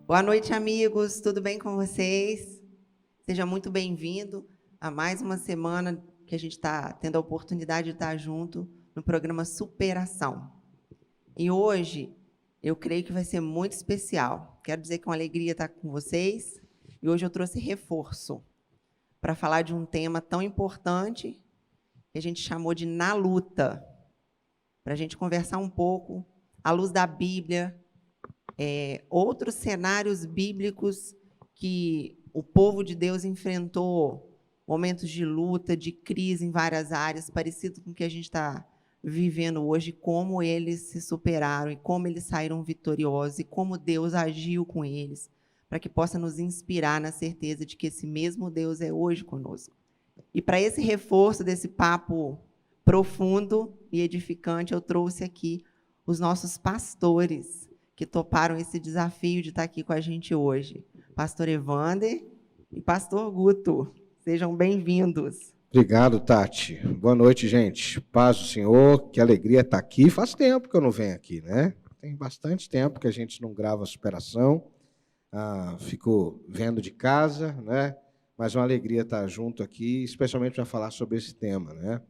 Boa noite, amigos. Tudo bem com vocês? Seja muito bem-vindo a mais uma semana que a gente está tendo a oportunidade de estar junto no programa Superação. E hoje, eu creio que vai ser muito especial. Quero dizer que é uma alegria estar com vocês. E hoje eu trouxe reforço para falar de um tema tão importante que a gente chamou de Na Luta, para a gente conversar um pouco à luz da Bíblia, outros cenários bíblicos que o povo de Deus enfrentou, momentos de luta, de crise em várias áreas, parecido com o que a gente está vivendo hoje, como eles se superaram e como eles saíram vitoriosos e como Deus agiu com eles, para que possa nos inspirar na certeza de que esse mesmo Deus é hoje conosco. E para esse reforço desse papo profundo e edificante, eu trouxe aqui os nossos pastores que toparam esse desafio de estar aqui com a gente hoje. Pastor Evander e Pastor Guto. Sejam bem-vindos. Obrigado, Tati. Boa noite, gente. Paz do Senhor, que alegria estar aqui. Faz tempo que eu não venho aqui, né? Tem bastante tempo que a gente não grava a superação. Fico vendo de casa, né? Mas é uma alegria estar junto aqui, especialmente para falar sobre esse tema, né?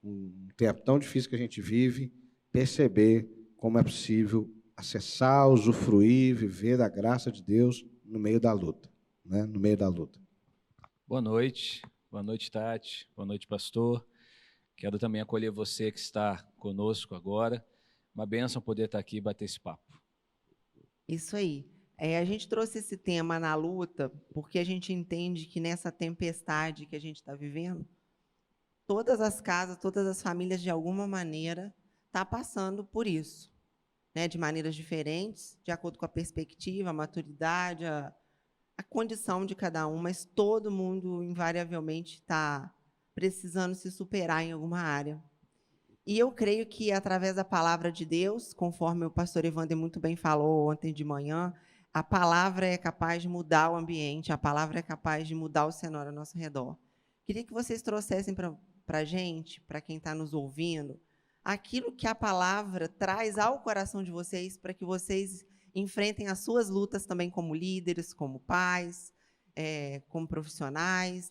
Um tempo tão difícil que a gente vive, perceber como é possível acessar, usufruir, viver da graça de Deus no meio da luta, né? No meio da luta. Boa noite, Tati, boa noite, pastor. Quero também acolher você que está conosco agora. Uma bênção poder estar aqui e bater esse papo. Isso aí. A gente trouxe esse tema na luta porque a gente entende que nessa tempestade que a gente está vivendo, todas as casas, todas as famílias, de alguma maneira, estão passando por isso, né? De maneiras diferentes, de acordo com a perspectiva, a maturidade, a condição de cada um, mas todo mundo, invariavelmente, está precisando se superar em alguma área. E eu creio que, através da palavra de Deus, conforme o pastor Evander muito bem falou ontem de manhã, a palavra é capaz de mudar o ambiente, a palavra é capaz de mudar o cenário ao nosso redor. Queria que vocês trouxessem para a gente, para quem está nos ouvindo, aquilo que a palavra traz ao coração de vocês, para que vocês enfrentem as suas lutas também como líderes, como pais, como profissionais,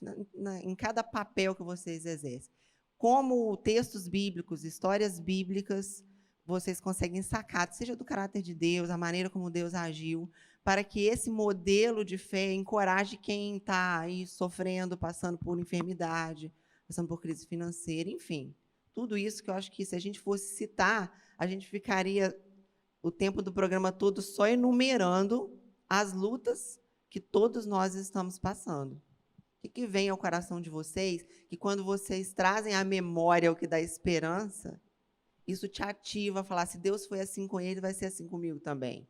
em cada papel que vocês exercem. Como textos bíblicos, histórias bíblicas, vocês conseguem sacar, seja do caráter de Deus, a maneira como Deus agiu, para que esse modelo de fé encoraje quem está aí sofrendo, passando por enfermidade, passando por crise financeira, enfim. Tudo isso que eu acho que, se a gente fosse citar, a gente ficaria o tempo do programa todo só enumerando as lutas que todos nós estamos passando. O que vem ao coração de vocês, que quando vocês trazem à memória o que dá esperança, isso te ativa a falar, se Deus foi assim com ele, vai ser assim comigo também?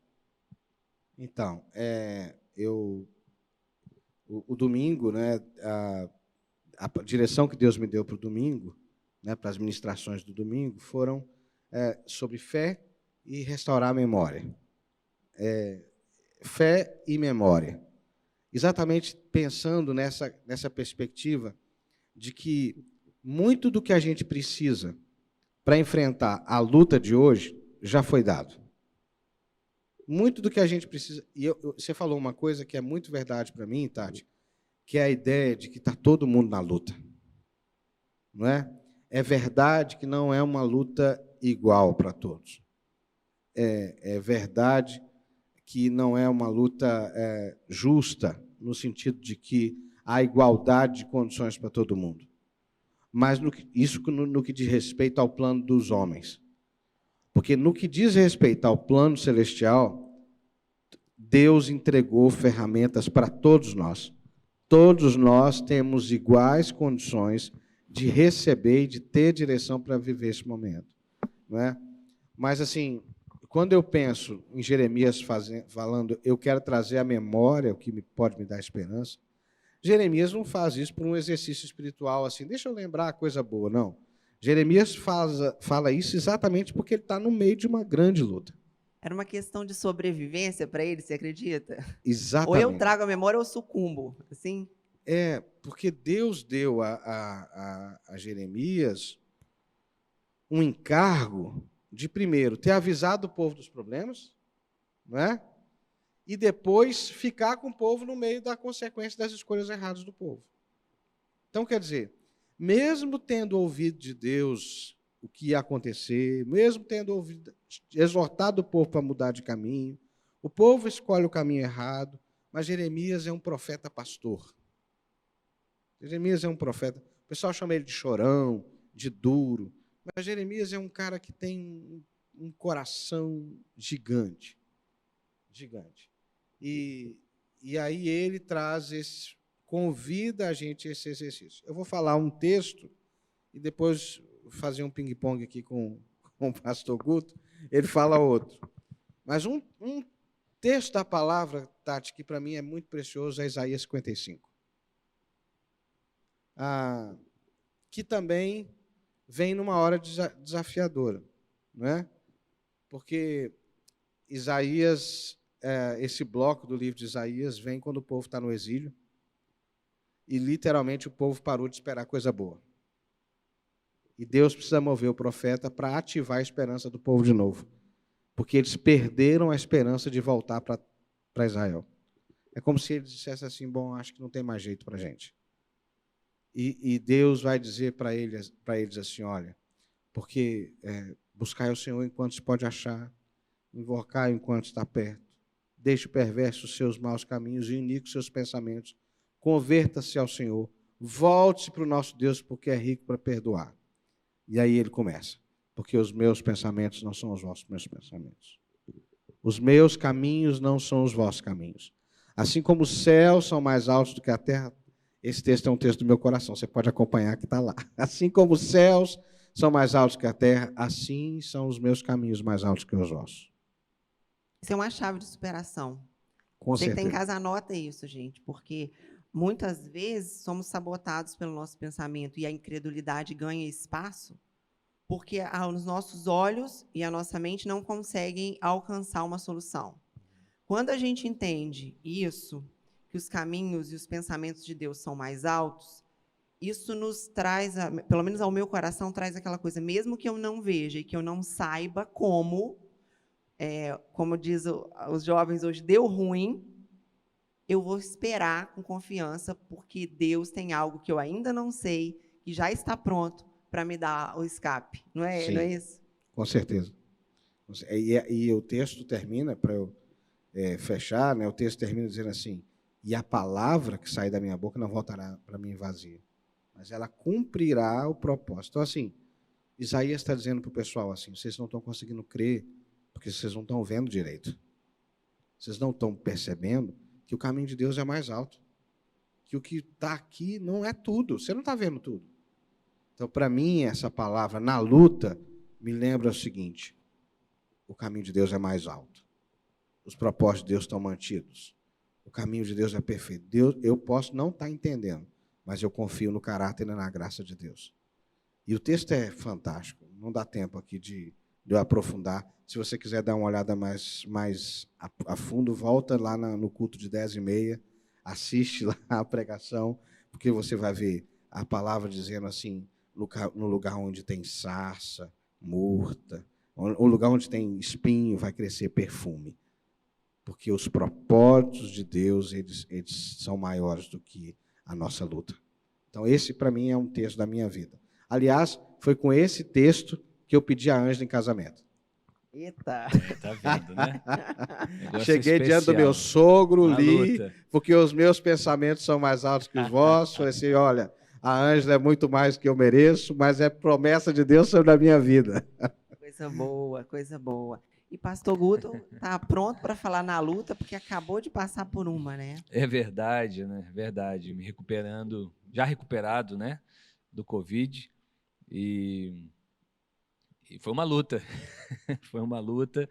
Então, o domingo, né, a direção que Deus me deu para o domingo, né, para as ministrações do domingo, foram sobre fé e restaurar a memória. Fé e memória. Exatamente pensando nessa perspectiva de que muito do que a gente precisa para enfrentar a luta de hoje já foi dado. Muito do que a gente precisa... E você falou uma coisa que é muito verdade para mim, Tati, que é a ideia de que está todo mundo na luta. Não é? É verdade que não é uma luta igual para todos. É verdade que não é uma luta justa, no sentido de que há igualdade de condições para todo mundo. Mas isso no que diz respeito ao plano dos homens. Porque no que diz respeito ao plano celestial, Deus entregou ferramentas para todos nós. Todos nós temos iguais condições de receber e de ter direção para viver esse momento. Não é? Mas, assim, quando eu penso em Jeremias falando, eu quero trazer à memória o que pode me dar esperança, Jeremias não faz isso por um exercício espiritual, assim, deixa eu lembrar a coisa boa, não. Jeremias fala isso exatamente porque ele está no meio de uma grande luta. Era uma questão de sobrevivência para ele, você acredita? Exatamente. Ou eu trago a memória ou eu sucumbo, assim? Porque Deus deu a Jeremias um encargo de, primeiro, ter avisado o povo dos problemas, não é? e depois ficar com o povo no meio da consequência das escolhas erradas do povo. Então, quer dizer, mesmo tendo ouvido de Deus o que ia acontecer, mesmo tendo exortado o povo para mudar de caminho, o povo escolhe o caminho errado, mas Jeremias é um profeta pastor. Jeremias é um profeta. O pessoal chama ele de chorão, de duro, mas Jeremias é um cara que tem um coração gigante. Gigante. E aí ele convida a gente a esse exercício. Eu vou falar um texto e depois fazer um ping-pong aqui com o pastor Guto, ele fala outro. Mas um texto da palavra, Tati, que para mim é muito precioso, é Isaías 55. Que também vem numa hora desafiadora, não é? Porque Isaías, esse bloco do livro de Isaías vem quando o povo está no exílio e literalmente o povo parou de esperar coisa boa. E Deus precisa mover o profeta para ativar a esperança do povo de novo, porque eles perderam a esperança de voltar para Israel. É como se ele dissesse assim, bom, acho que não tem mais jeito para a gente. E Deus vai dizer para eles assim, olha, porque buscai o Senhor enquanto se pode achar, invocar enquanto está perto, deixe o perverso os seus maus caminhos e iníquos seus pensamentos, converta-se ao Senhor, volte-se para o nosso Deus, porque é rico para perdoar. E aí ele começa, porque os meus pensamentos não são os vossos meus pensamentos. Os meus caminhos não são os vossos caminhos. Assim como os céus são mais altos do que a terra, esse texto é um texto do meu coração, você pode acompanhar que está lá. Assim como os céus são mais altos que a terra, assim são os meus caminhos mais altos que os vossos. Isso é uma chave de superação. Com Você que certeza. está em casa, anota isso, gente, porque muitas vezes somos sabotados pelo nosso pensamento e a incredulidade ganha espaço porque os nossos olhos e a nossa mente não conseguem alcançar uma solução. Quando a gente entende isso, que os caminhos e os pensamentos de Deus são mais altos, isso nos traz, pelo menos ao meu coração, traz aquela coisa, mesmo que eu não veja e que eu não saiba como diz os jovens hoje, deu ruim, eu vou esperar com confiança, porque Deus tem algo que eu ainda não sei, que já está pronto para me dar o escape. Não é, Sim, não é isso? Com certeza. E o texto termina, para eu fechar, né, o texto termina dizendo assim, e a palavra que sai da minha boca não voltará para mim vazia, mas ela cumprirá o propósito. Então, assim, Isaías está dizendo para o pessoal assim, vocês não estão conseguindo crer, porque vocês não estão vendo direito. Vocês não estão percebendo que o caminho de Deus é mais alto. Que o que está aqui não é tudo. Você não está vendo tudo. Então, para mim, essa palavra, na luta, me lembra o seguinte, o caminho de Deus é mais alto. Os propósitos de Deus estão mantidos. O caminho de Deus é perfeito. Eu posso não estar entendendo, mas eu confio no caráter e na graça de Deus. E o texto é fantástico. Não dá tempo aqui de eu aprofundar. Se você quiser dar uma olhada mais a fundo, volta lá no culto de 10h30, assiste lá a pregação, porque você vai ver a palavra dizendo assim, no lugar onde tem sarça, murta, o lugar onde tem espinho vai crescer perfume. Porque os propósitos de Deus, eles são maiores do que a nossa luta. Então, esse, para mim, é um texto da minha vida. Aliás, foi com esse texto que eu pedi a Ângela em casamento. Eita! Tá vendo, né? Cheguei diante do meu sogro, li, luta. porque os meus pensamentos são mais altos que os vossos. Falei assim, olha, a Ângela é muito mais do que eu mereço, mas é promessa de Deus sobre a minha vida. Coisa boa, coisa boa. E pastor Guto está pronto para falar na luta, porque acabou de passar por uma, né? É verdade, né? Verdade. Me recuperando, já recuperado, né? Do Covid. E foi uma luta. Foi uma luta.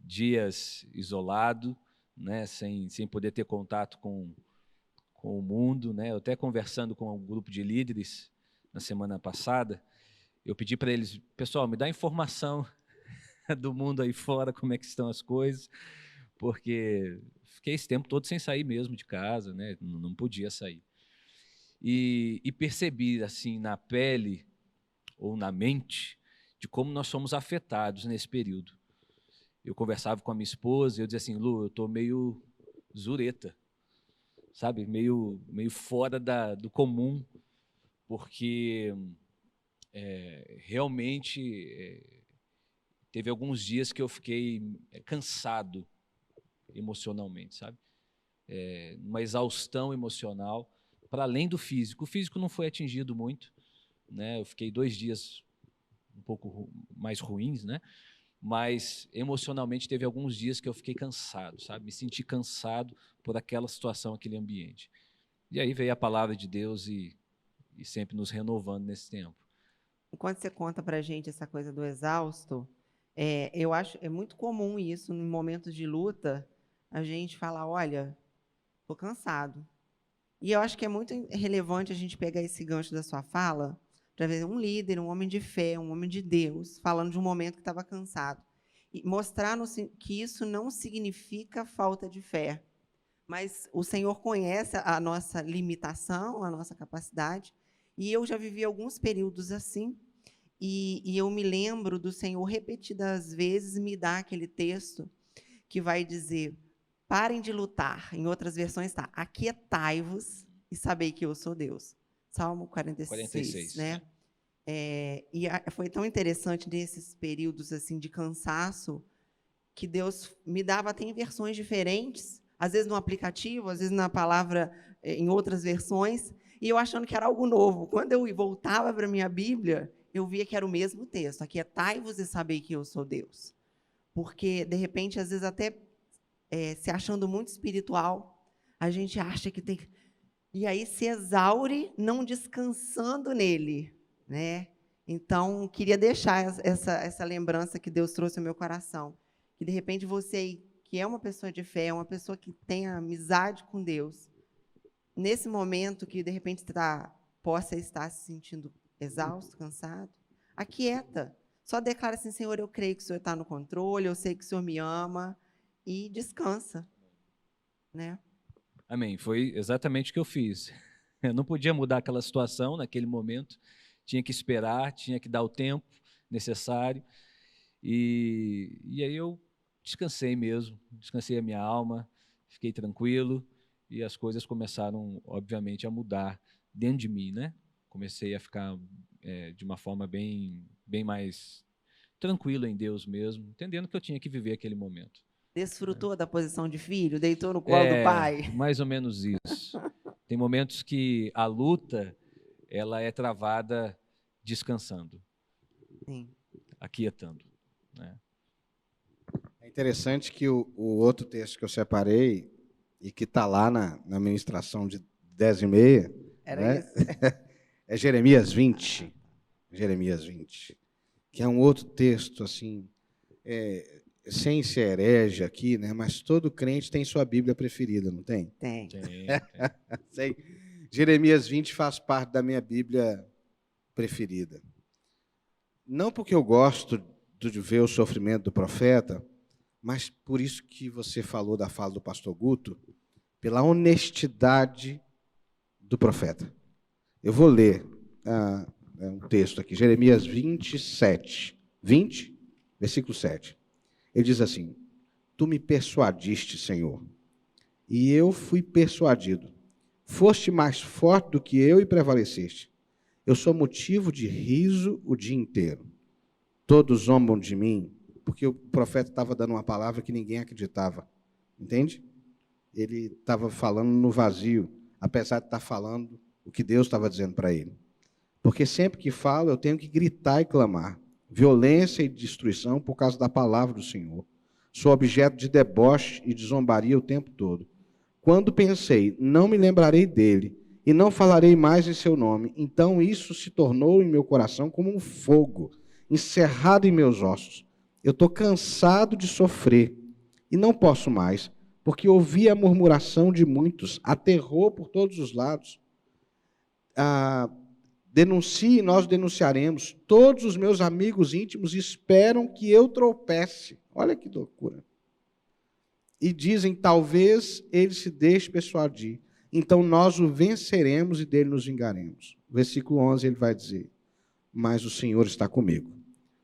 Dias isolado, né? Sem poder ter contato com o mundo, né? Eu até conversando com um grupo de líderes na semana passada, eu pedi para eles, pessoal, me dá informação do mundo aí fora, como é que estão as coisas, porque fiquei esse tempo todo sem sair mesmo de casa, né? Não podia sair. E percebi, assim, na pele ou na mente, de como nós somos afetados nesse período. eu conversava com a minha esposa e eu dizia assim, Lu, eu estou meio zureta, sabe? Meio fora do comum, porque realmente teve alguns dias que eu fiquei cansado emocionalmente, sabe? Uma exaustão emocional, para além do físico. O físico não foi atingido muito, né? Eu fiquei 2 dias um pouco mais ruins, né? Mas emocionalmente teve alguns dias que eu fiquei cansado, sabe? Me senti cansado por aquela situação, aquele ambiente. E aí veio a palavra de Deus e sempre nos renovando nesse tempo. Quando você conta para a gente essa coisa do exausto, eu acho muito comum isso, em momentos de luta, a gente falar, olha, estou cansado. E eu acho que é muito relevante a gente pegar esse gancho da sua fala, para ver um líder, um homem de fé, um homem de Deus, falando de um momento que estava cansado. E mostrar que isso não significa falta de fé, mas o Senhor conhece a nossa limitação, a nossa capacidade, e eu já vivi alguns períodos assim, e eu me lembro do Senhor repetidas vezes me dar aquele texto que vai dizer, parem de lutar. Em outras versões está, aquietai-vos e sabei que eu sou Deus. Salmo 46, né? Foi tão interessante nesses períodos assim de cansaço, que Deus me dava até em versões diferentes, às vezes no aplicativo, às vezes na palavra em outras versões, e eu achando que era algo novo. Quando eu voltava para a minha Bíblia, eu via que era o mesmo texto, aquietai-vos e sabei que eu sou Deus. Porque, de repente, às vezes até se achando muito espiritual, a gente acha que tem... E aí se exaure não descansando nele, né? Então, queria deixar essa lembrança que Deus trouxe ao meu coração. Que, de repente, você, que é uma pessoa de fé, uma pessoa que tem amizade com Deus, nesse momento que, de repente, possa estar se sentindo exausto, cansado, aquieta. Só declara assim, Senhor, eu creio que o Senhor está no controle, eu sei que o Senhor me ama, e descansa, né? Amém. Foi exatamente o que eu fiz. Eu não podia mudar aquela situação naquele momento, tinha que esperar, tinha que dar o tempo necessário, e aí eu descansei mesmo, descansei a minha alma, fiquei tranquilo, e as coisas começaram, obviamente, a mudar dentro de mim, né? Comecei a ficar de uma forma bem mais tranquilo em Deus mesmo, entendendo que eu tinha que viver aquele momento. Desfrutou da posição de filho? Deitou no colo do pai? Mais ou menos isso. Tem momentos que a luta, ela é travada descansando, Sim. aquietando, né? É interessante que o outro texto que eu separei, e que está lá na ministração de 10h30, Era né? isso? É Jeremias 20. Jeremias 20. Que é um outro texto, assim, sem ser herege aqui, né? Mas todo crente tem sua Bíblia preferida, não tem? Tem. Sei. Jeremias 20 faz parte da minha Bíblia preferida. Não porque eu gosto de ver o sofrimento do profeta, mas por isso que você falou da fala do pastor Guto, pela honestidade do profeta. Eu vou ler um texto aqui, Jeremias 27, versículo 7. Ele diz assim, tu me persuadiste, Senhor, e eu fui persuadido. Foste mais forte do que eu e prevaleceste. Eu sou motivo de riso o dia inteiro. Todos zombam de mim, porque o profeta estava dando uma palavra que ninguém acreditava. Entende? Ele estava falando no vazio, apesar de estar falando o que Deus estava dizendo para ele. Porque sempre que falo, eu tenho que gritar e clamar. Violência e destruição por causa da palavra do Senhor. Sou objeto de deboche e de zombaria o tempo todo. Quando pensei, não me lembrarei dele e não falarei mais em seu nome, então isso se tornou em meu coração como um fogo, encerrado em meus ossos. Eu estou cansado de sofrer e não posso mais, porque ouvi a murmuração de muitos, há terror por todos os lados. Denuncie e nós denunciaremos. Todos os meus amigos íntimos esperam que eu tropece. Olha que loucura. E dizem, talvez ele se deixe persuadir. Então nós o venceremos e dele nos vingaremos. Versículo 11 ele vai dizer, mas o Senhor está comigo,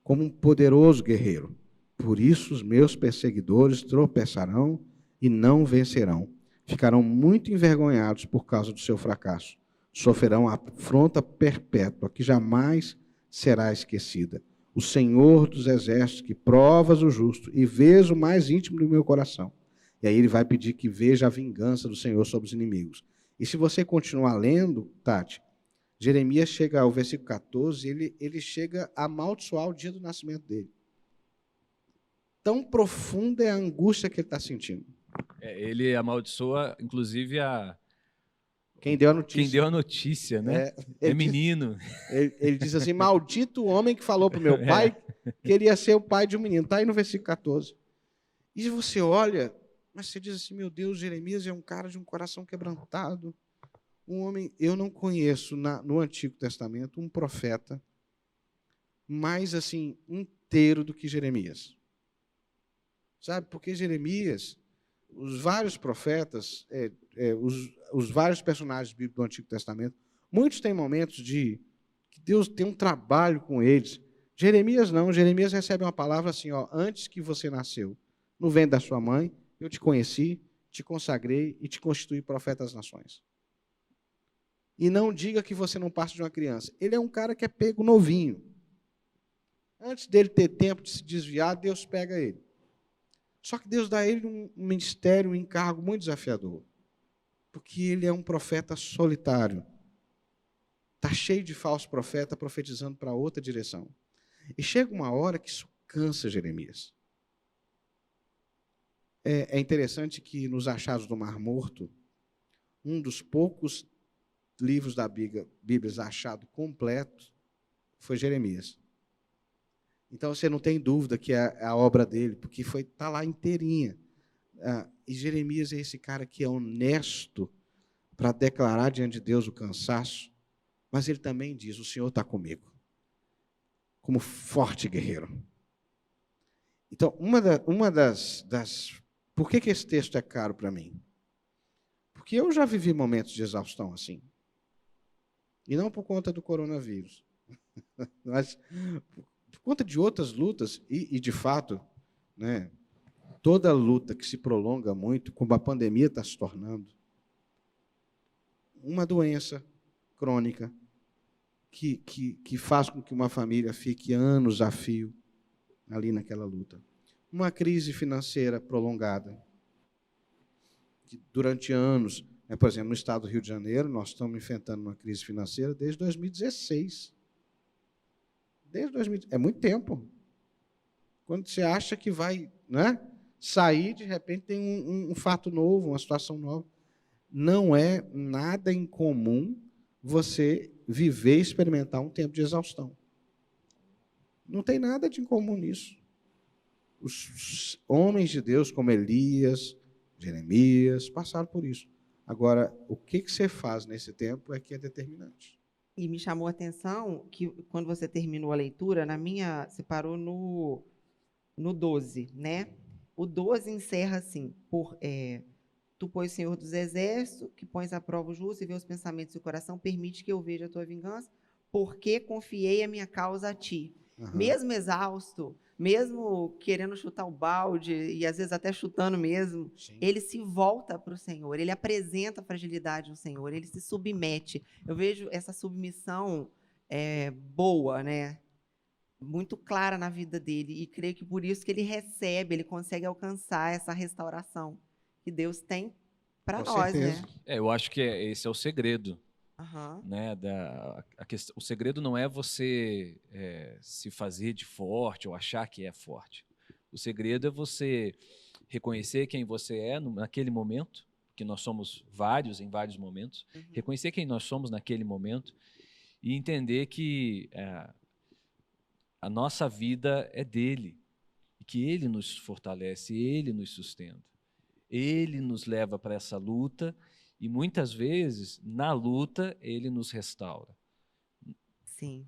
como um poderoso guerreiro. Por isso os meus perseguidores tropeçarão e não vencerão. Ficarão muito envergonhados por causa do seu fracasso. Sofrerão afronta perpétua, que jamais será esquecida. O Senhor dos Exércitos, que provas o justo e vês o mais íntimo do meu coração. E aí ele vai pedir que veja a vingança do Senhor sobre os inimigos. E se você continuar lendo, Tati, Jeremias chega ao versículo 14, ele chega a amaldiçoar o dia do nascimento dele. Tão profunda é a angústia que ele está sentindo. Ele amaldiçoa, inclusive, Quem deu a notícia. quem deu a notícia, né? É menino. Ele diz assim, maldito o homem que falou para o meu pai que ele ia ser o pai de um menino. Está aí no versículo 14. E você olha, mas você diz assim, meu Deus, Jeremias é um cara de um coração quebrantado. Um homem, eu não conheço no Antigo Testamento um profeta mais assim inteiro do que Jeremias. Sabe, porque Jeremias, os vários profetas, os vários personagens bíblicos do Antigo Testamento, muitos têm momentos de que Deus tem um trabalho com eles. Jeremias não, Jeremias recebe uma palavra assim, ó, antes que você nasceu, no ventre da sua mãe, eu te conheci, te consagrei e te constituí profeta das nações. E não diga que você não passa de uma criança. Ele é um cara que é pego novinho. Antes dele ter tempo de se desviar, Deus pega ele. Só que Deus dá a ele um ministério, um encargo muito desafiador. Porque ele é um profeta solitário. Está cheio de falsos profetas profetizando para outra direção. E chega uma hora que isso cansa Jeremias. É interessante que nos achados do Mar Morto, um dos poucos livros da Bíblia achado completo foi Jeremias. Então você não tem dúvida que é a obra dele, porque está lá inteirinha. E Jeremias é esse cara que é honesto para declarar diante de Deus o cansaço, mas ele também diz, o Senhor está comigo, como forte guerreiro. Então, uma das por que esse texto é caro para mim? Porque eu já vivi momentos de exaustão assim. E não por conta do coronavírus, mas por conta de outras lutas, e de fato, né, toda luta que se prolonga muito, como a pandemia está se tornando, uma doença crônica que faz com que uma família fique anos a fio ali naquela luta. Uma crise financeira prolongada, que durante anos, por exemplo, no estado do Rio de Janeiro, nós estamos enfrentando uma crise financeira desde 2016. É muito tempo. Quando você acha que vai, né, sair, de repente tem um fato novo, uma situação nova. Não é nada incomum você viver e experimentar um tempo de exaustão. Não tem nada de incomum nisso. Os homens de Deus, como Elias, Jeremias, passaram por isso. Agora, o que você faz nesse tempo é que é determinante. E me chamou a atenção que, quando você terminou a leitura, você parou no 12, né? O 12 encerra assim, tu, pois, Senhor dos Exércitos, que pões à prova o justo e vê os pensamentos do coração, permite que eu veja a tua vingança, porque confiei a minha causa a ti. Uhum. Mesmo exausto, mesmo querendo chutar o balde, e às vezes até chutando mesmo, sim, ele se volta para o Senhor, ele apresenta a fragilidade no Senhor, ele se submete. Eu vejo essa submissão boa, né? Muito clara na vida dele, e creio que por isso que ele consegue alcançar essa restauração que Deus tem para nós, certeza, né? Eu acho que esse é o segredo. Uhum. Né, o segredo não é você se fazer de forte ou achar que é forte. O segredo é você reconhecer quem você é naquele momento, que nós somos vários em vários momentos, uhum, reconhecer quem nós somos naquele momento e entender que a nossa vida é dele, e que ele nos fortalece, ele nos sustenta, ele nos leva para essa luta. E muitas vezes, na luta, ele nos restaura. Sim.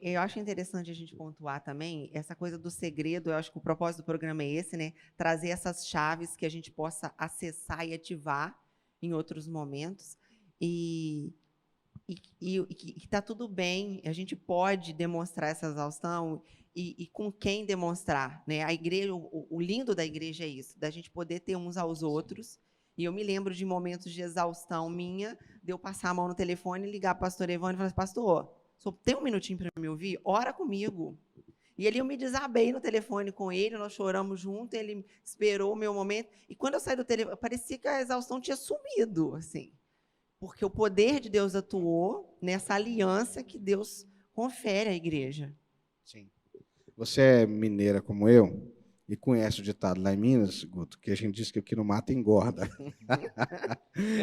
Eu acho interessante a gente pontuar também essa coisa do segredo. Eu acho que o propósito do programa é esse, né? Trazer essas chaves que a gente possa acessar e ativar em outros momentos. E que está tudo bem, a gente pode demonstrar essa exaustão e com quem demonstrar, né? A igreja, o lindo da igreja é isso, da gente poder ter uns aos outros. E eu me lembro de momentos de exaustão minha, de eu passar a mão no telefone, ligar para o pastor Evandro e falar assim, pastor, só tem um minutinho para me ouvir? Ora comigo. E ali eu me desabei no telefone com ele, nós choramos junto, ele esperou o meu momento. E quando eu saí do telefone, parecia que a exaustão tinha sumido, assim. Porque o poder de Deus atuou nessa aliança que Deus confere à igreja. Sim. Você é mineira como eu e conhece o ditado lá em Minas, Guto, que a gente diz que o que não mata engorda.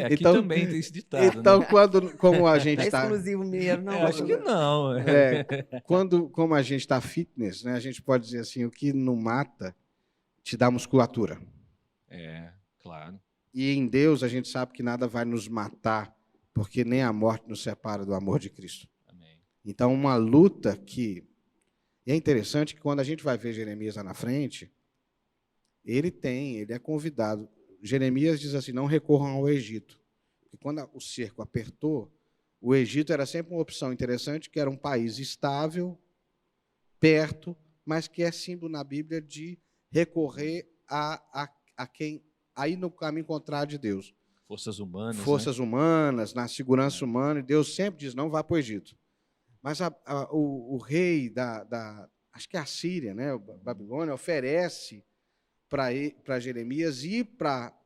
Aqui Então, também tem esse ditado, então né? como a gente Não é está... exclusivo mineiro, não. Acho que não. como a gente está fitness, né, a gente pode dizer assim, o que não mata te dá musculatura. Claro. E em Deus a gente sabe que nada vai nos matar, porque nem a morte nos separa do amor de Cristo. Amém. Então, uma luta que... E é interessante que quando a gente vai ver Jeremias lá na frente, ele é convidado. Jeremias diz assim, não recorram ao Egito. Porque quando o cerco apertou, o Egito era sempre uma opção interessante, que era um país estável, perto, mas que é símbolo na Bíblia de recorrer a quem aí no caminho contrário de Deus. Forças humanas. Forças humanas, na segurança humana, e Deus sempre diz, não vá para o Egito. Mas o rei acho que é a Síria, né, a Babilônia, oferece para Jeremias ir para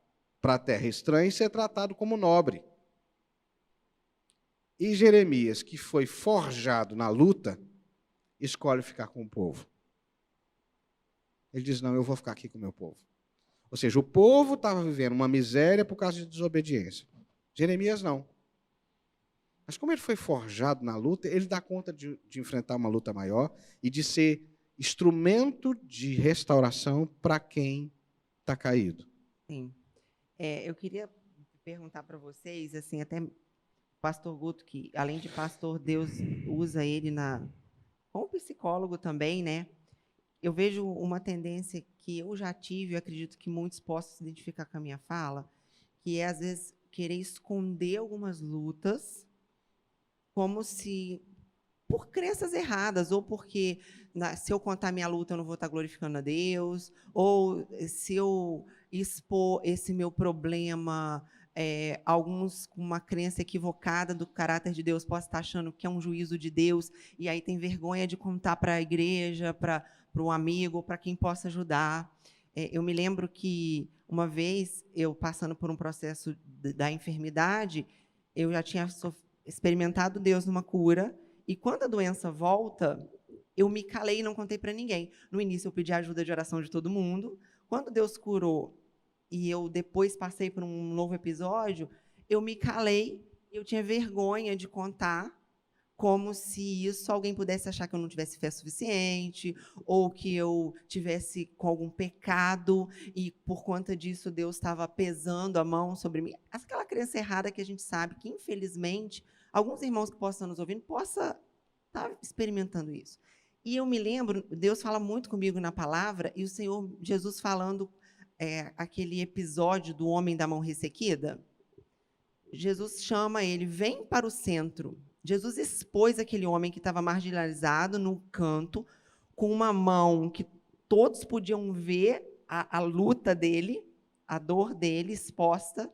a terra estranha e ser tratado como nobre. E Jeremias, que foi forjado na luta, escolhe ficar com o povo. Ele diz, não, eu vou ficar aqui com o meu povo. Ou seja, o povo estava vivendo uma miséria por causa de desobediência. Jeremias não. Mas como ele foi forjado na luta, ele dá conta de enfrentar uma luta maior e de ser instrumento de restauração para quem está caído. Sim. Eu queria perguntar para vocês, assim, até o pastor Guto, que além de pastor, Deus usa ele como psicólogo também, né? Eu vejo uma tendência que eu já tive, eu acredito que muitos possam se identificar com a minha fala, que é, às vezes, querer esconder algumas lutas, como se, por crenças erradas, ou porque se eu contar minha luta, eu não vou estar glorificando a Deus, ou se eu expor esse meu problema, alguns com uma crença equivocada do caráter de Deus, posso estar achando que é um juízo de Deus, e aí tem vergonha de contar para a igreja, para um amigo, para quem possa ajudar. Eu me lembro que, uma vez, eu passando por um processo da enfermidade, eu já tinha experimentado Deus numa cura, e quando a doença volta, eu me calei e não contei para ninguém. No início, eu pedi a ajuda de oração de todo mundo. Quando Deus curou, e eu depois passei por um novo episódio, eu me calei, eu tinha vergonha de contar, como se isso alguém pudesse achar que eu não tivesse fé suficiente, ou que eu tivesse com algum pecado, e por conta disso Deus estava pesando a mão sobre mim. Aquela crença errada que a gente sabe que, infelizmente, alguns irmãos que possam estar nos ouvindo possam estar experimentando isso. E eu me lembro, Deus fala muito comigo na palavra, e o Senhor Jesus falando aquele episódio do homem da mão ressequida. Jesus chama ele, vem para o centro. Jesus expôs aquele homem que estava marginalizado no canto, com uma mão que todos podiam ver a luta dele, a dor dele exposta,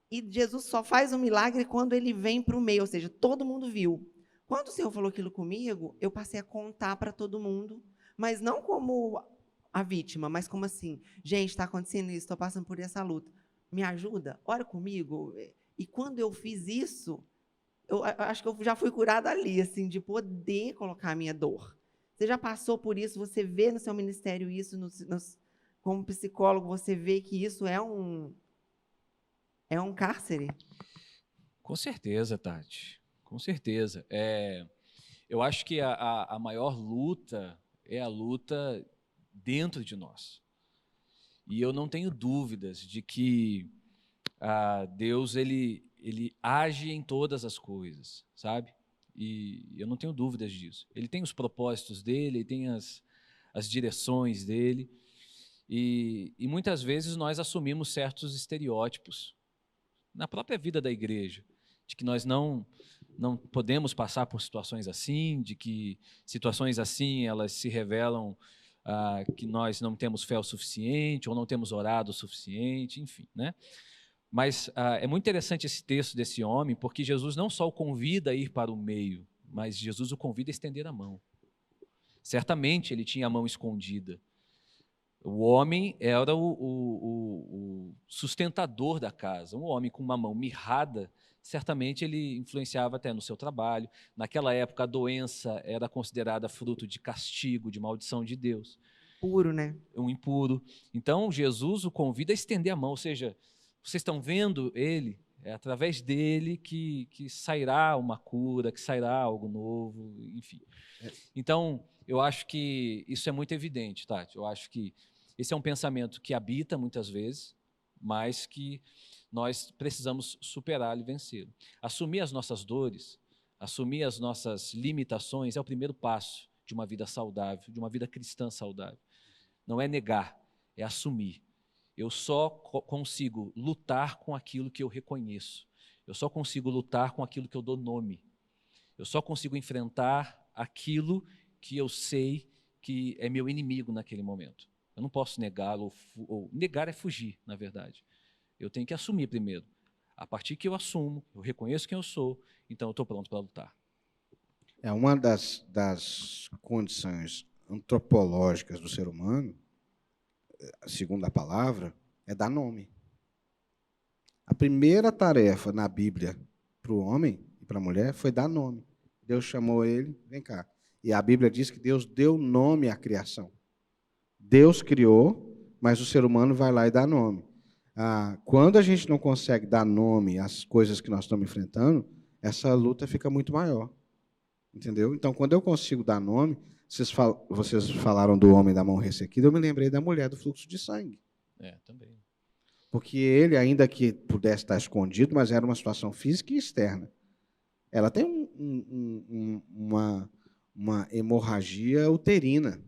e Jesus só faz um milagre quando ele vem para o meio, ou seja, todo mundo viu. Quando o Senhor falou aquilo comigo, eu passei a contar para todo mundo, mas não como a vítima, mas como assim, gente, está acontecendo isso, estou passando por essa luta, me ajuda, ora comigo. E quando eu fiz isso, eu acho que eu já fui curada ali, assim, de poder colocar a minha dor. Você já passou por isso? Você vê no seu ministério isso, como psicólogo, você vê que isso é um cárcere? Com certeza, Tati. Com certeza. Eu acho que a maior luta é a luta dentro de nós. E eu não tenho dúvidas de que Deus ele age em todas as coisas, sabe? E eu não tenho dúvidas disso. Ele tem os propósitos dele, ele tem as direções dele, e muitas vezes nós assumimos certos estereótipos na própria vida da igreja, de que nós não não podemos passar por situações assim, de que situações assim elas se revelam que nós não temos fé o suficiente ou não temos orado o suficiente, enfim, né? Mas é muito interessante esse texto desse homem, porque Jesus não só o convida a ir para o meio, mas Jesus o convida a estender a mão. Certamente ele tinha a mão escondida. O homem era o sustentador da casa. Um homem com uma mão mirrada, certamente ele influenciava até no seu trabalho. Naquela época, a doença era considerada fruto de castigo, de maldição de Deus. Puro, né? Um impuro. Então, Jesus o convida a estender a mão, ou seja, vocês estão vendo ele, é através dele que sairá uma cura, que sairá algo novo, enfim. Então, eu acho que isso é muito evidente, Tati. Eu acho que esse é um pensamento que habita muitas vezes, mas que nós precisamos superá-lo e vencê-lo. Assumir as nossas dores, assumir as nossas limitações é o primeiro passo de uma vida saudável, de uma vida cristã saudável. Não é negar, é assumir. Eu só consigo lutar com aquilo que eu reconheço. Eu só consigo lutar com aquilo que eu dou nome. Eu só consigo enfrentar aquilo que eu sei que é meu inimigo naquele momento. Eu não posso negá-lo, ou negar é fugir, na verdade. Eu tenho que assumir primeiro. A partir que eu assumo, eu reconheço quem eu sou, então eu estou pronto para lutar. É uma das condições antropológicas do ser humano, segundo a palavra, é dar nome. A primeira tarefa na Bíblia para o homem e para a mulher foi dar nome. Deus chamou ele, vem cá. E a Bíblia diz que Deus deu nome à criação. Deus criou, mas o ser humano vai lá e dá nome. Quando a gente não consegue dar nome às coisas que nós estamos enfrentando, essa luta fica muito maior. Entendeu? Então, quando eu consigo dar nome, vocês falaram do homem da mão ressequida, eu me lembrei da mulher do fluxo de sangue. Também. Porque ele, ainda que pudesse estar escondido, mas era uma situação física e externa. Ela tem uma hemorragia uterina.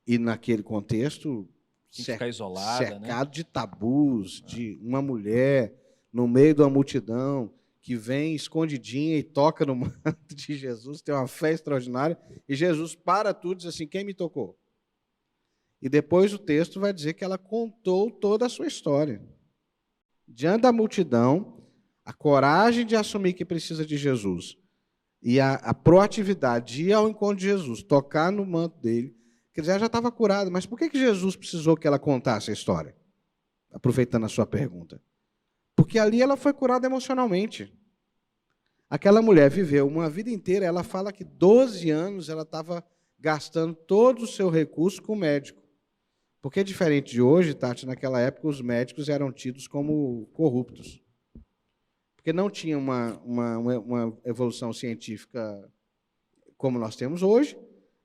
E, naquele contexto, ficar isolada, cercado, né, de tabus, de uma mulher no meio de uma multidão que vem escondidinha e toca no manto de Jesus, tem uma fé extraordinária, e Jesus para tudo e diz assim, quem me tocou? E depois o texto vai dizer que ela contou toda a sua história. Diante da multidão, a coragem de assumir que precisa de Jesus e a proatividade de ir ao encontro de Jesus, tocar no manto dele, quer dizer, ela já estava curada, mas por que Jesus precisou que ela contasse a história? Aproveitando a sua pergunta. Porque ali ela foi curada emocionalmente. Aquela mulher viveu uma vida inteira, ela fala que 12 anos ela estava gastando todo o seu recurso com o médico. Porque, diferente de hoje, Tati, naquela época os médicos eram tidos como corruptos. Porque não tinha uma evolução científica como nós temos hoje,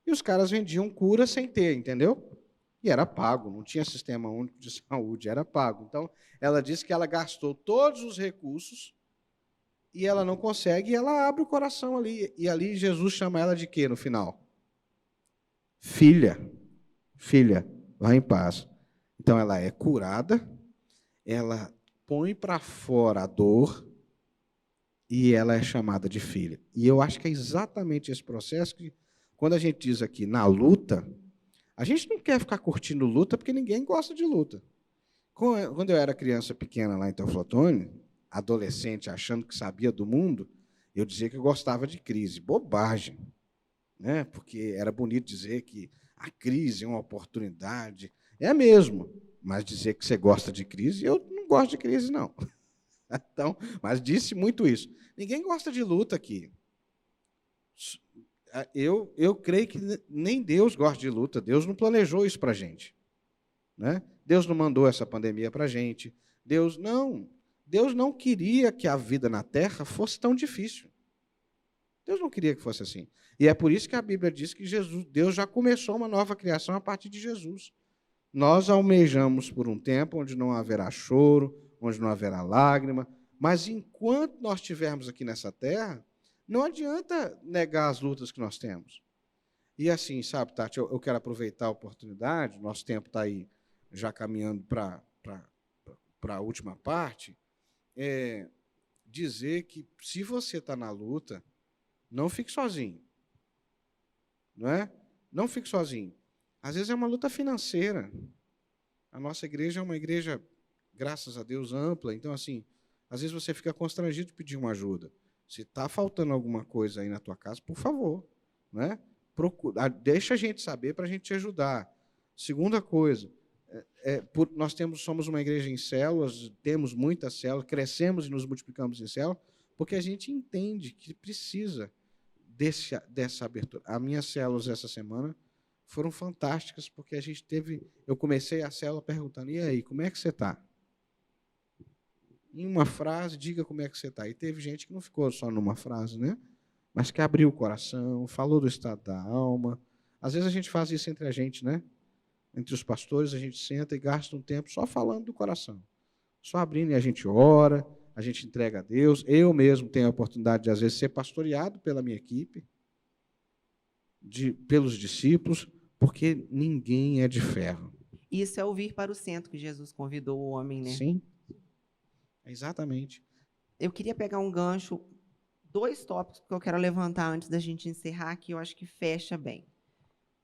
e os caras vendiam cura sem ter, entendeu? E era pago, não tinha sistema único de saúde, era pago. Então, ela disse que ela gastou todos os recursos e ela não consegue, e ela abre o coração ali. E ali Jesus chama ela de quê no final? Filha. Filha, vá em paz. Então, ela é curada, ela põe para fora a dor e ela é chamada de filha. E eu acho que é exatamente esse processo que, quando a gente diz aqui, na luta, a gente não quer ficar curtindo luta porque ninguém gosta de luta. Quando eu era criança pequena lá em Teoflotone, adolescente achando que sabia do mundo, eu dizia que eu gostava de crise. Bobagem. Né? Porque era bonito dizer que a crise é uma oportunidade. É mesmo, mas dizer que você gosta de crise, eu não gosto de crise, não. Então, mas disse muito isso. Ninguém gosta de luta aqui. Eu creio que nem Deus gosta de luta. Deus não planejou isso para a gente. Né? Deus não mandou essa pandemia para a gente. Deus não queria que a vida na Terra fosse tão difícil. Deus não queria que fosse assim. E é por isso que a Bíblia diz que Deus já começou uma nova criação a partir de Jesus. Nós almejamos por um tempo onde não haverá choro, onde não haverá lágrima, mas enquanto nós estivermos aqui nessa terra, não adianta negar as lutas que nós temos. E assim, sabe, Tati, eu quero aproveitar a oportunidade, nosso tempo está aí já caminhando para a última parte, dizer que, se você está na luta, não fique sozinho. Não é? Não fique sozinho. Às vezes é uma luta financeira. A nossa igreja é uma igreja, graças a Deus, ampla. Então, assim, às vezes você fica constrangido de pedir uma ajuda. Se está faltando alguma coisa aí na tua casa, por favor, né? Deixa a gente saber para a gente te ajudar. Segunda coisa, nós somos uma igreja em células, temos muitas células, crescemos e nos multiplicamos em células, porque a gente entende que precisa dessa abertura. As minhas células essa semana foram fantásticas, porque eu comecei a célula perguntando, e aí, como é que você está? Em uma frase, diga como é que você está. E teve gente que não ficou só numa frase, né? Mas que abriu o coração, falou do estado da alma. Às vezes a gente faz isso entre a gente, né? Entre os pastores, a gente senta e gasta um tempo só falando do coração. Só abrindo e a gente ora, a gente entrega a Deus. Eu mesmo tenho a oportunidade de, às vezes, ser pastoreado pela minha equipe, pelos discípulos, porque ninguém é de ferro. Isso é o vir para o centro que Jesus convidou o homem, né? Sim, exatamente. Eu queria pegar um gancho, 2 tópicos que eu quero levantar antes da gente encerrar, que eu acho que fecha bem.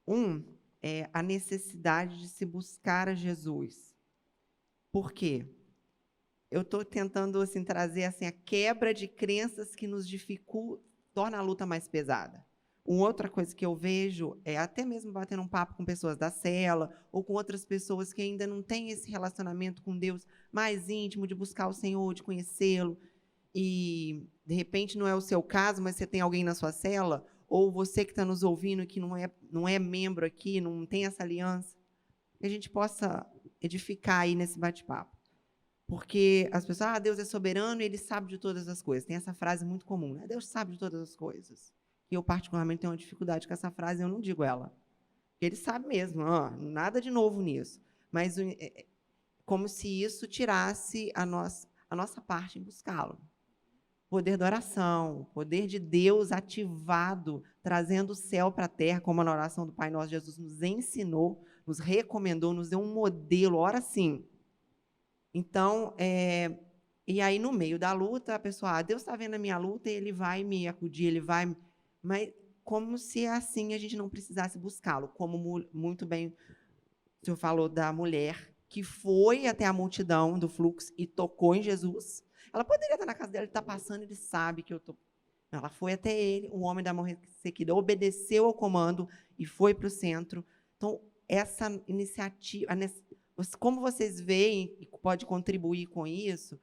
Um é a necessidade de se buscar a Jesus. Por quê? Eu estou tentando assim, trazer assim, a quebra de crenças que nos dificulta, torna a luta mais pesada. Uma outra coisa que eu vejo é até mesmo batendo um papo com pessoas da cela ou com outras pessoas que ainda não têm esse relacionamento com Deus mais íntimo, de buscar o Senhor, de conhecê-lo. E, de repente, não é o seu caso, mas você tem alguém na sua cela, ou você que está nos ouvindo que não é membro aqui, não tem essa aliança, que a gente possa edificar aí nesse bate-papo. Porque as pessoas, Deus é soberano e Ele sabe de todas as coisas. Tem essa frase muito comum, né? Deus sabe de todas as coisas. E eu, particularmente, tenho uma dificuldade com essa frase, eu não digo ela. Porque Ele sabe mesmo, nada de novo nisso. Mas como se isso tirasse a nossa parte em buscá-lo. Poder da oração, poder de Deus ativado, trazendo o céu para a terra, como na oração do Pai Nosso, Jesus nos ensinou, nos recomendou, nos deu um modelo, ora sim. Então, e aí no meio da luta, a pessoa, Deus está vendo a minha luta e Ele vai me acudir, Ele vai... Mas como se assim a gente não precisasse buscá-lo, como muito bem o senhor falou da mulher que foi até a multidão do fluxo e tocou em Jesus. Ela poderia estar na casa dela, ele está passando, ele sabe que eu estou... Ela foi até ele, o homem da mão ressequida, obedeceu ao comando e foi para o centro. Então, essa iniciativa, como vocês veem e pode contribuir com isso,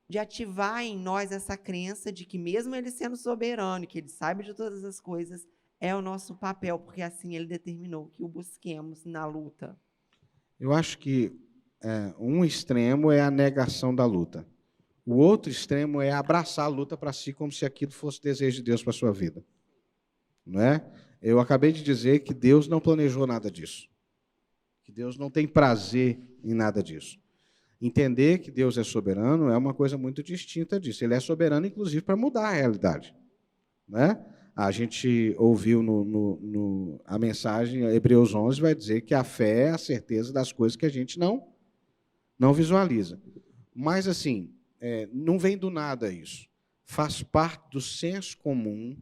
de ativar em nós essa crença de que mesmo ele sendo soberano, que ele sabe de todas as coisas, é o nosso papel, porque assim ele determinou que o busquemos na luta. Eu acho que um extremo é a negação da luta. O outro extremo é abraçar a luta para si como se aquilo fosse desejo de Deus para a sua vida. Não é? Eu acabei de dizer que Deus não planejou nada disso. Que Deus não tem prazer em nada disso. Entender que Deus é soberano é uma coisa muito distinta disso. Ele é soberano, inclusive, para mudar a realidade. Né? A gente ouviu a mensagem, Hebreus 11, vai dizer que a fé é a certeza das coisas que a gente não visualiza. Mas, assim, não vem do nada isso. Faz parte do senso comum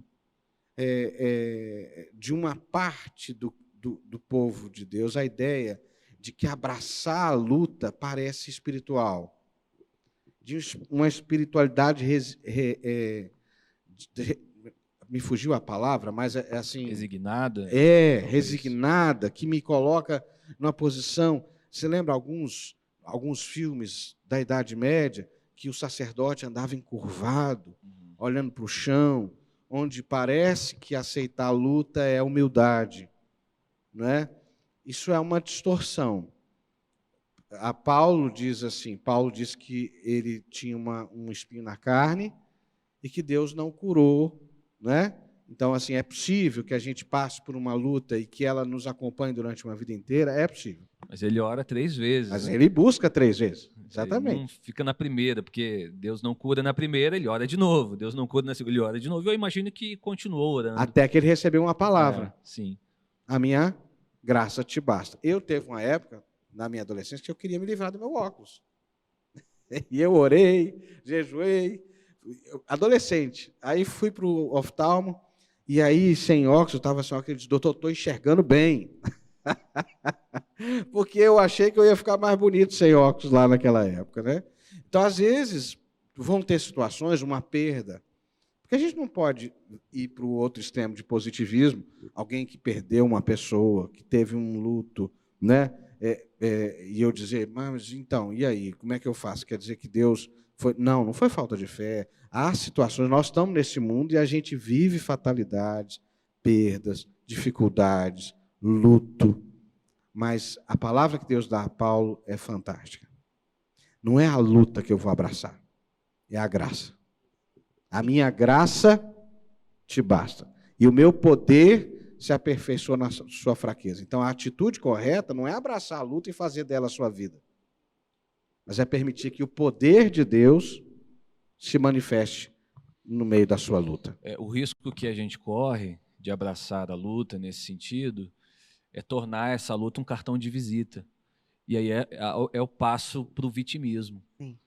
de uma parte do povo de Deus, a ideia de que abraçar a luta parece espiritual, de uma espiritualidade me fugiu a palavra, mas é assim... Resignada. Resignada, que me coloca numa posição... Você lembra alguns filmes da Idade Média que o sacerdote andava encurvado, olhando para o chão, onde parece que aceitar a luta é humildade, não é? Isso é uma distorção. Paulo diz que ele tinha um espinho na carne e que Deus não curou, né? Então, assim, é possível que a gente passe por uma luta e que ela nos acompanhe durante uma vida inteira? É possível. Mas ele ora 3 vezes. Mas ele busca 3 vezes, exatamente. Ele não fica na primeira, porque Deus não cura na primeira, ele ora de novo. Deus não cura na segunda, ele ora de novo. Eu imagino que continuou orando. Até que ele recebeu uma palavra. Sim. A minha graça te basta. Eu teve uma época, na minha adolescência, que eu queria me livrar do meu óculos. E eu orei, jejuei, adolescente. Aí fui para o oftalmo, e aí, sem óculos, eu estava sem óculos, ele disse, doutor, estou enxergando bem. Porque eu achei que eu ia ficar mais bonito sem óculos lá naquela época, né? Então, às vezes, vão ter situações, uma perda, porque a gente não pode ir para o outro extremo de positivismo, alguém que perdeu uma pessoa, que teve um luto, né? E eu dizer, mas então, e aí, como é que eu faço? Quer dizer que Deus foi... Não foi falta de fé. Há situações, nós estamos nesse mundo e a gente vive fatalidades, perdas, dificuldades, luto. Mas a palavra que Deus dá a Paulo é fantástica. Não é a luta que eu vou abraçar, é a graça. A minha graça te basta. E o meu poder se aperfeiçoa na sua fraqueza. Então, a atitude correta não é abraçar a luta e fazer dela a sua vida, mas é permitir que o poder de Deus se manifeste no meio da sua luta. O risco que a gente corre de abraçar a luta nesse sentido é tornar essa luta um cartão de visita. E aí é o passo para o vitimismo. Sim.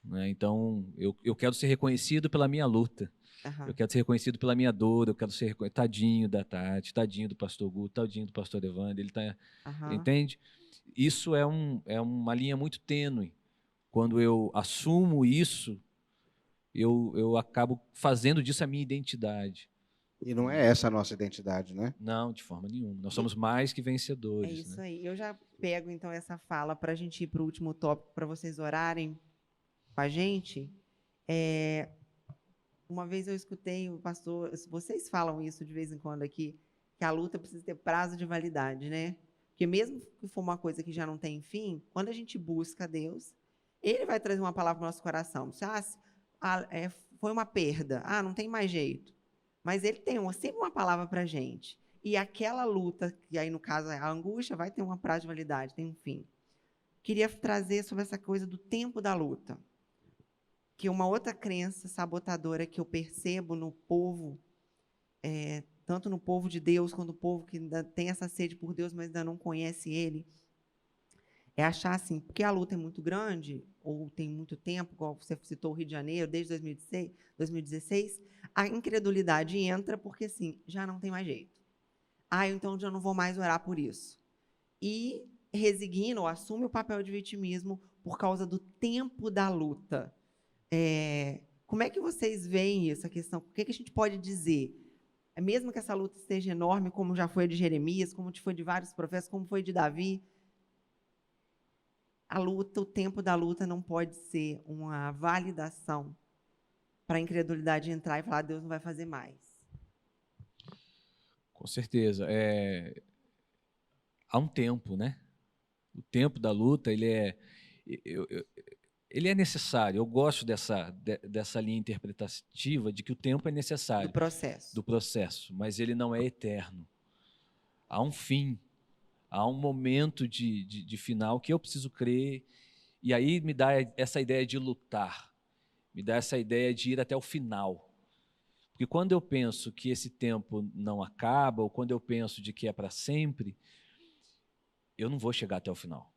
Né? Então, eu quero ser reconhecido pela minha luta. Uhum. Eu quero ser reconhecido pela minha dor, eu quero ser reconhecido. Tadinho da Tati, tadinho do pastor Guto, tadinho do pastor Evandro, ele tá, entende? Isso é uma linha muito tênue. Quando eu assumo isso, eu acabo fazendo disso a minha identidade. E não é essa a nossa identidade, né? Não, de forma nenhuma. Nós somos mais que vencedores. É isso, né? aí. Eu já pego, então, essa fala para a gente ir para o último tópico, para vocês orarem com a gente. Uma vez eu escutei o pastor, vocês falam isso de vez em quando aqui, que a luta precisa ter prazo de validade, né? Porque mesmo que for uma coisa que já não tem fim, quando a gente busca Deus, Ele vai trazer uma palavra para o nosso coração. Foi uma perda, não tem mais jeito. Mas Ele tem sempre uma palavra para a gente. E aquela luta, que aí no caso é a angústia, vai ter uma prazo de validade, tem um fim. Queria trazer sobre essa coisa do tempo da luta. Que uma outra crença sabotadora que eu percebo no povo, tanto no povo de Deus, quanto no povo que ainda tem essa sede por Deus, mas ainda não conhece Ele, é achar assim, porque a luta é muito grande, ou tem muito tempo, igual você citou o Rio de Janeiro, desde 2016, a incredulidade entra porque, assim, já não tem mais jeito. Então já não vou mais orar por isso. E resigna ou assume o papel de vitimismo por causa do tempo da luta. Como é que vocês veem isso, a questão? O que a gente pode dizer? Mesmo que essa luta esteja enorme, como já foi a de Jeremias, como foi de vários profetas, como foi de Davi, a luta, o tempo da luta não pode ser uma validação para a incredulidade entrar e falar, Deus não vai fazer mais. Com certeza. Há um tempo, né? O tempo da luta, ele é necessário. Eu gosto dessa linha interpretativa de que o tempo é necessário. Do processo. Mas ele não é eterno. Há um fim, há um momento de final que eu preciso crer, e aí me dá essa ideia de lutar, me dá essa ideia de ir até o final. Porque quando eu penso que esse tempo não acaba, ou quando eu penso de que é para sempre, eu não vou chegar até o final.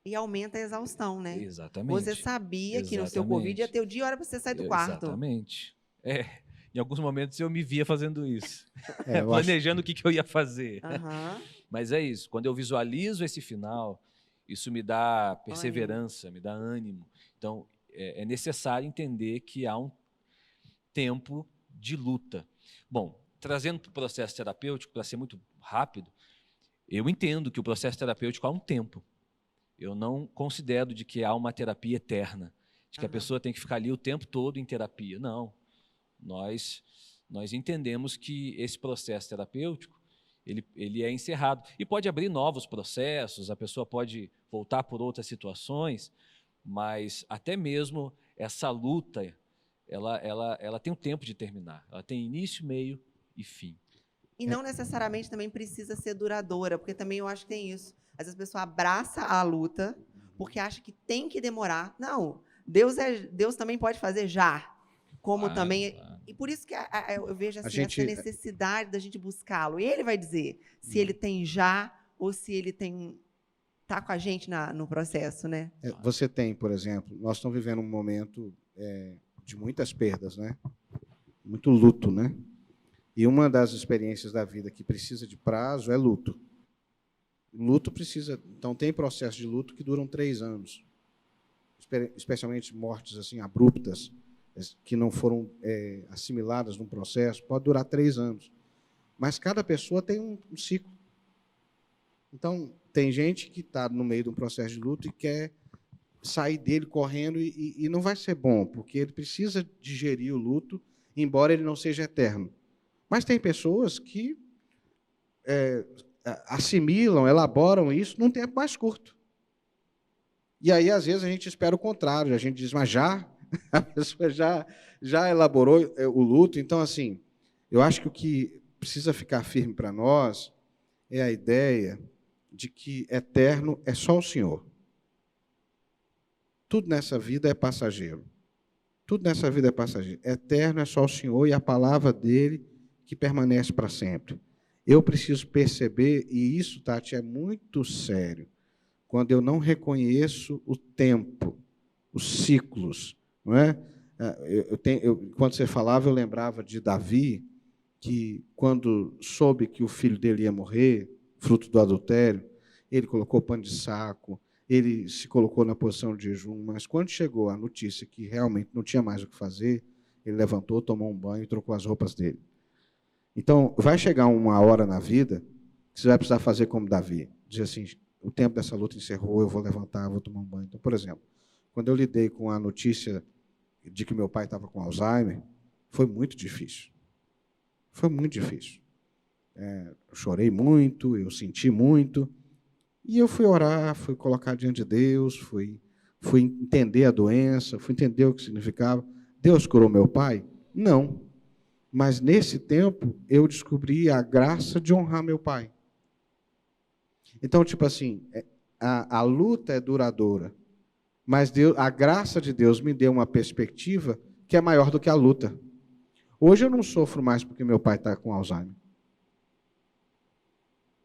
E aumenta a exaustão, né? Exatamente. Você sabia que no seu Covid ia ter o dia e a hora para você sair do quarto. Exatamente. Em alguns momentos eu me via fazendo isso. Planejando o que eu ia fazer. Mas é isso. Quando eu visualizo esse final, isso me dá perseverança, me dá ânimo. Então, é necessário entender que há um tempo de luta. Bom, trazendo para o processo terapêutico, para ser muito rápido, eu entendo que o processo terapêutico há um tempo. Eu não considero de que há uma terapia eterna, de que a pessoa tem que ficar ali o tempo todo em terapia. Não. Nós entendemos que esse processo terapêutico, ele é encerrado. E pode abrir novos processos, a pessoa pode voltar por outras situações, mas até mesmo essa luta, ela tem um tempo de terminar. Ela tem início, meio e fim. E não necessariamente também precisa ser duradoura, porque também eu acho que tem isso. Às vezes a pessoa abraça a luta porque acha que tem que demorar. Não, Deus também pode fazer já. Como também... E por isso que eu vejo assim, essa necessidade da gente buscá-lo. E ele vai dizer se ele tem já ou se ele está com a gente no processo, né? Você tem, por exemplo, nós estamos vivendo um momento de muitas perdas, né? Muito luto, né? E uma das experiências da vida que precisa de prazo é luto. Luto precisa... Então, tem processos de luto que duram 3 anos. Especialmente mortes assim, abruptas, que não foram assimiladas num processo, pode durar 3 anos. Mas cada pessoa tem um ciclo. Então, tem gente que está no meio de um processo de luto e quer sair dele correndo e não vai ser bom, porque ele precisa digerir o luto, embora ele não seja eterno. Mas tem pessoas que assimilam, elaboram isso num tempo mais curto. E aí, às vezes, a gente espera o contrário, a gente diz, mas a pessoa já elaborou o luto. Então, assim, eu acho que o que precisa ficar firme para nós é a ideia de que eterno é só o Senhor. Tudo nessa vida é passageiro. Tudo nessa vida é passageiro. Eterno é só o Senhor e a palavra dele que permanece para sempre. Eu preciso perceber, e isso, Tati, é muito sério, quando eu não reconheço o tempo, os ciclos. Não é? Quando você falava, eu lembrava de Davi, que quando soube que o filho dele ia morrer, fruto do adultério, ele colocou pano de saco, ele se colocou na posição de jejum, mas quando chegou a notícia que realmente não tinha mais o que fazer, ele levantou, tomou um banho e trocou as roupas dele. Então, vai chegar uma hora na vida que você vai precisar fazer como Davi, dizer assim, o tempo dessa luta encerrou, eu vou levantar, vou tomar um banho. Então, por exemplo, quando eu lidei com a notícia de que meu pai estava com Alzheimer, foi muito difícil. Foi muito difícil. Eu chorei muito, eu senti muito, e eu fui orar, fui colocar diante de Deus, fui entender a doença, fui entender o que significava. Deus curou meu pai? Não. Mas, nesse tempo, eu descobri a graça de honrar meu pai. Então, tipo assim, a luta é duradoura, mas a graça de Deus me deu uma perspectiva que é maior do que a luta. Hoje eu não sofro mais porque meu pai está com Alzheimer.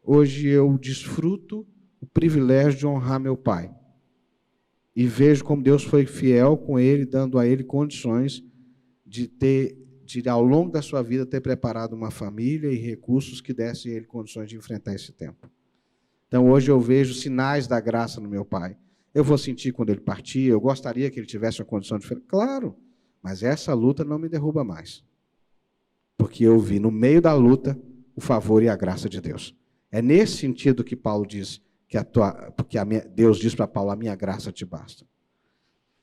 Hoje eu desfruto o privilégio de honrar meu pai. E vejo como Deus foi fiel com ele, dando a ele condições de ao longo da sua vida, ter preparado uma família e recursos que dessem a ele condições de enfrentar esse tempo. Então, hoje eu vejo sinais da graça no meu pai. Eu vou sentir quando ele partir, eu gostaria que ele tivesse uma condição diferente. Claro, mas essa luta não me derruba mais. Porque eu vi no meio da luta o favor e a graça de Deus. É nesse sentido que Paulo diz, Deus diz para Paulo, a minha graça te basta.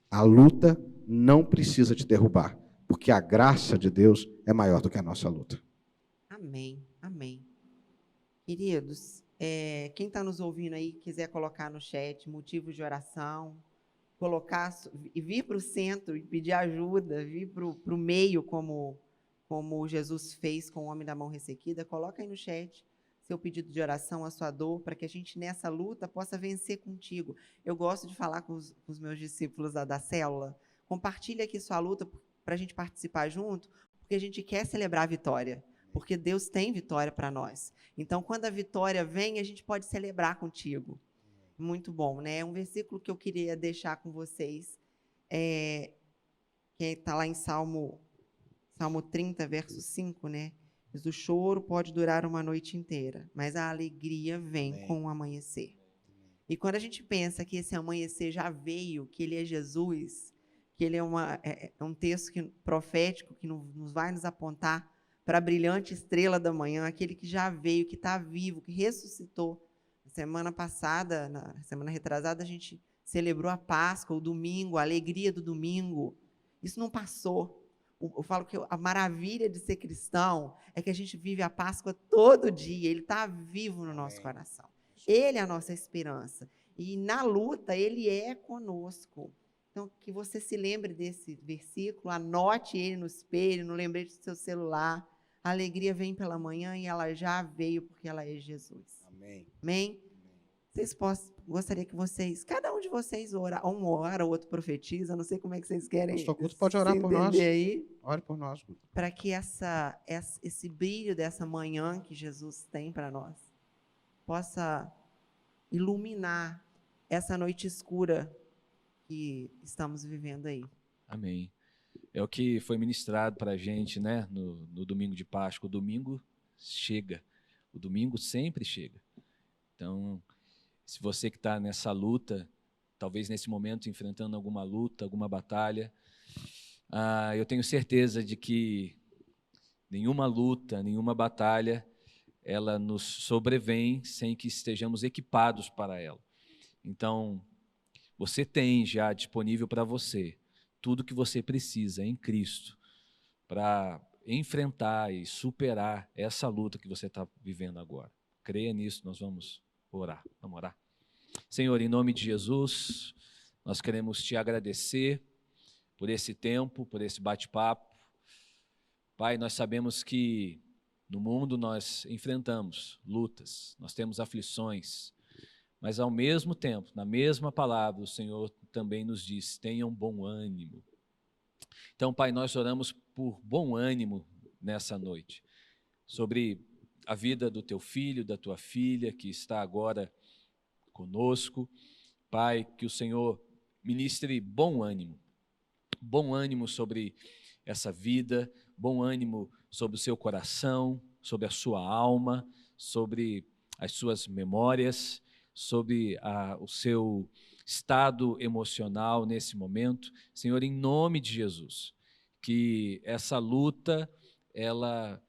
A luta não precisa te derrubar, porque a graça de Deus é maior do que a nossa luta. Amém, amém. Queridos, quem está nos ouvindo aí, quiser colocar no chat motivos de oração, e vir para o centro e pedir ajuda, vir para o meio, como Jesus fez com o homem da mão ressequida, coloca aí no chat seu pedido de oração, a sua dor, para que a gente nessa luta possa vencer contigo. Eu gosto de falar com os meus discípulos da célula, compartilha aqui sua luta para a gente participar junto, porque a gente quer celebrar a vitória, porque Deus tem vitória para nós. Então, quando a vitória vem, a gente pode celebrar contigo. Muito bom, né? Um versículo que eu queria deixar com vocês, que está lá em Salmo 30, verso 5, né? Diz, o choro pode durar uma noite inteira, mas a alegria vem com o amanhecer. E quando a gente pensa que esse amanhecer já veio, que ele é Jesus, que ele é um texto profético que nos vai nos apontar para a brilhante estrela da manhã, aquele que já veio, que está vivo, que ressuscitou. Semana passada, na semana retrasada, a gente celebrou a Páscoa, o domingo, a alegria do domingo. Isso não passou. Eu falo que a maravilha de ser cristão é que a gente vive a Páscoa todo dia. Ele está vivo no nosso coração. Ele é a nossa esperança. E na luta, ele é conosco. Então, que você se lembre desse versículo, anote ele no espelho, no lembrete do seu celular. A alegria vem pela manhã e ela já veio porque ela é Jesus. Amém. Amém? Gostaria que vocês, cada um de vocês ora, um ora, o outro profetiza, não sei como é que vocês querem. Pastor Guto pode orar por nós. Aí, ore por nós, Guto. para que esse brilho dessa manhã que Jesus tem para nós possa iluminar essa noite escura que estamos vivendo aí. Amém. É o que foi ministrado para a gente, né, no domingo de Páscoa. O domingo chega. O domingo sempre chega. Então, se você que está nessa luta, talvez nesse momento enfrentando alguma luta, alguma batalha, eu tenho certeza de que nenhuma luta, nenhuma batalha, ela nos sobrevém sem que estejamos equipados para ela. Então, você tem já disponível para você tudo que você precisa em Cristo para enfrentar e superar essa luta que você está vivendo agora. Creia nisso, nós vamos orar. Vamos orar. Senhor, em nome de Jesus, nós queremos te agradecer por esse tempo, por esse bate-papo. Pai, nós sabemos que no mundo nós enfrentamos lutas, nós temos aflições, mas ao mesmo tempo, na mesma palavra, o Senhor também nos diz: tenham bom ânimo. Então, Pai, nós oramos por bom ânimo nessa noite, sobre a vida do teu filho, da tua filha, que está agora conosco. Pai, que o Senhor ministre bom ânimo sobre essa vida, bom ânimo sobre o seu coração, sobre a sua alma, sobre as suas memórias, sobre o seu estado emocional nesse momento. Senhor, em nome de Jesus, que essa luta, ela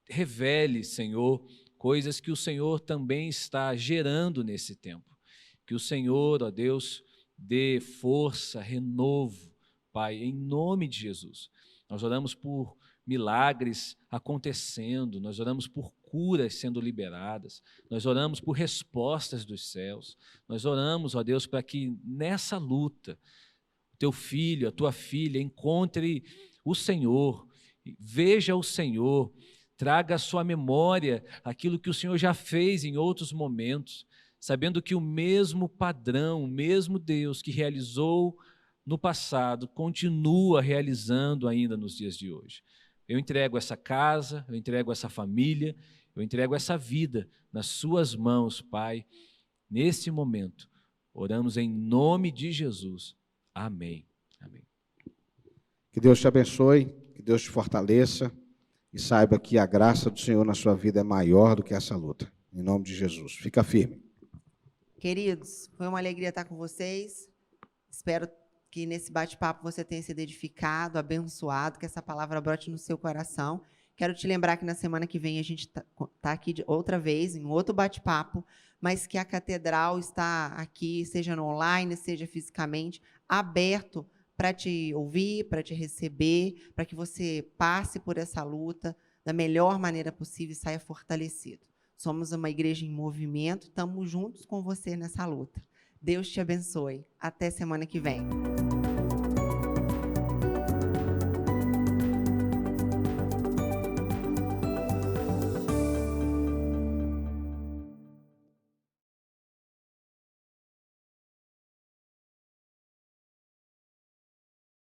revele, Senhor, coisas que o Senhor também está gerando nesse tempo. Que o Senhor, ó Deus, dê força, renovo, Pai, em nome de Jesus. Nós oramos por milagres acontecendo, nós oramos por curas sendo liberadas, nós oramos por respostas dos céus, nós oramos, ó Deus, para que nessa luta, teu filho, a tua filha, encontre o Senhor, veja o Senhor, traga à sua memória aquilo que o Senhor já fez em outros momentos, sabendo que o mesmo padrão, o mesmo Deus que realizou no passado, continua realizando ainda nos dias de hoje. Eu entrego essa casa, eu entrego essa família, eu entrego essa vida nas suas mãos, Pai. Nesse momento, oramos em nome de Jesus. Amém. Amém. Que Deus te abençoe, que Deus te fortaleça e saiba que a graça do Senhor na sua vida é maior do que essa luta. Em nome de Jesus. Fica firme. Queridos, foi uma alegria estar com vocês. Espero que nesse bate-papo você tenha sido edificado, abençoado, que essa palavra brote no seu coração. Quero te lembrar que na semana que vem a gente tá aqui outra vez, em outro bate-papo, mas que a Catedral está aqui, seja no online, seja fisicamente, aberto para te ouvir, para te receber, para que você passe por essa luta da melhor maneira possível e saia fortalecido. Somos uma igreja em movimento, estamos juntos com você nessa luta. Deus te abençoe. Até semana que vem.